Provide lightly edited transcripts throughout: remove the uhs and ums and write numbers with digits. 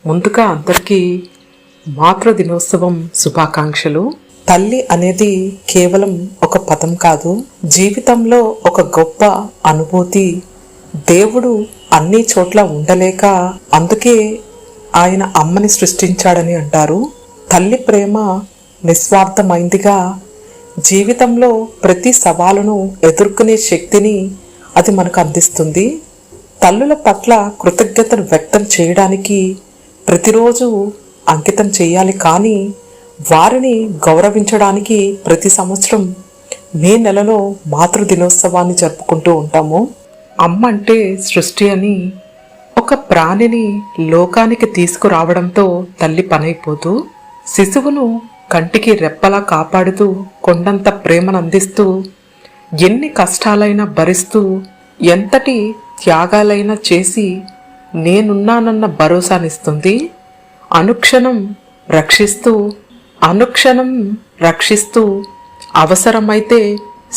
ముందుగా అందరికీ మాతృ దినోత్సవం శుభాకాంక్షలు. తల్లి అనేది కేవలం ఒక పదం కాదు, జీవితంలో ఒక గొప్ప అనుభూతి. దేవుడు అన్ని చోట్ల ఉండలేక అందుకే ఆయన అమ్మని సృష్టించాడని అంటారు. తల్లి ప్రేమ నిస్వార్థమైందిగా జీవితంలో ప్రతి సవాలును ఎదుర్కొనే శక్తిని అది మనకు అందిస్తుంది. తల్లుల పట్ల కృతజ్ఞతను వ్యక్తం చేయడానికి ప్రతిరోజు అంకితం చేయాలి, కానీ వారిని గౌరవించడానికి ప్రతి సంవత్సరం మే నెలలో మాతృ దినోత్సవాన్ని జరుపుకుంటూ ఉంటాము. అమ్మ అంటే సృష్టి అని, ఒక ప్రాణిని లోకానికి తీసుకురావడంతో తల్లి పనైపోతూ, శిశువును కంటికి రెప్పలా కాపాడుతూ, కొండంత ప్రేమను అందిస్తూ, ఎన్ని కష్టాలైనా భరిస్తూ, ఎంతటి త్యాగాలైనా చేసి నేనున్నానన్న భరోసానిస్తుంది. అనుక్షణం రక్షిస్తూ అవసరమైతే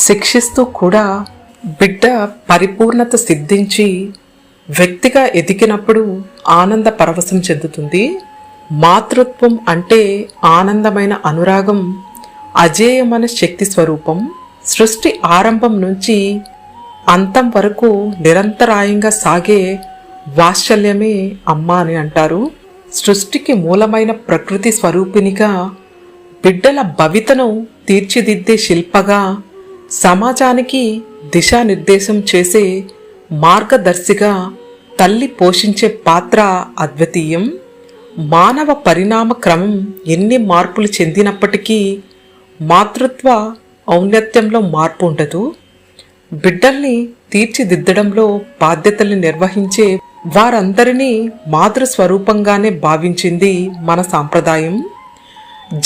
శిక్షిస్తూ కూడా బిడ్డ పరిపూర్ణత సిద్ధించి వ్యక్తిగా ఎదిగినప్పుడు ఆనంద పరవశం చెందుతుంది. మాతృత్వం అంటే ఆనందమైన అనురాగం, అజేయమైన శక్తి స్వరూపం. సృష్టి ఆరంభం నుంచి అంతం వరకు నిరంతరాయంగా సాగే వాత్సల్యమే అమ్మ అని అంటారు. సృష్టికి మూలమైన ప్రకృతి స్వరూపినిగా, బిడ్డల భవితను తీర్చిదిద్దే శిల్పగా, సమాజానికి దిశానిర్దేశం చేసే మార్గదర్శిగా తల్లి పోషించే పాత్ర అద్వితీయం. మానవ పరిణామ క్రమం ఎన్ని మార్పులు చెందినప్పటికీ మాతృత్వ ఔన్నత్యంలో మార్పు ఉండదు. బిడ్డల్ని తీర్చిదిద్దడంలో బాధ్యతల్ని నిర్వహించే వారందరినీ మాతృస్వరూపంగానే భావించింది మన సాంప్రదాయం.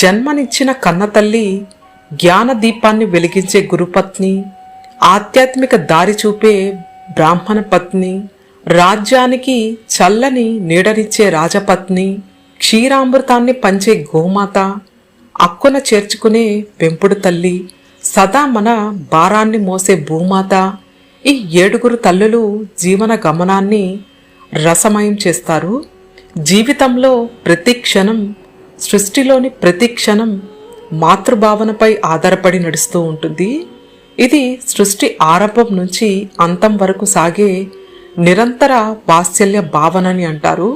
జన్మనిచ్చిన కన్నతల్లి జ్ఞాన దీపాన్ని వెలిగించే గురుపత్ని, ఆధ్యాత్మిక దారి చూపే బ్రాహ్మణ పత్ని, రాజ్యానికి చల్లని నీడనిచ్చే రాజపత్ని, క్షీరామృతాన్ని పంచే గోమాత, అక్కున చేర్చుకునే పెంపుడు తల్లి, సదా మన భారాన్ని మోసే భూమాత. ఈ 7 తల్లులు జీవన గమనాన్ని రసమయం చేస్తారు. జీవితంలో ప్రతి క్షణం, సృష్టిలోని ప్రతి క్షణం మాతృభావనపై ఆధారపడి నడుస్తూ ఉంటుంది. ఇది సృష్టి ఆరంభం నుంచి అంతం వరకు సాగే నిరంతర వాత్సల్య భావనని అంటారు.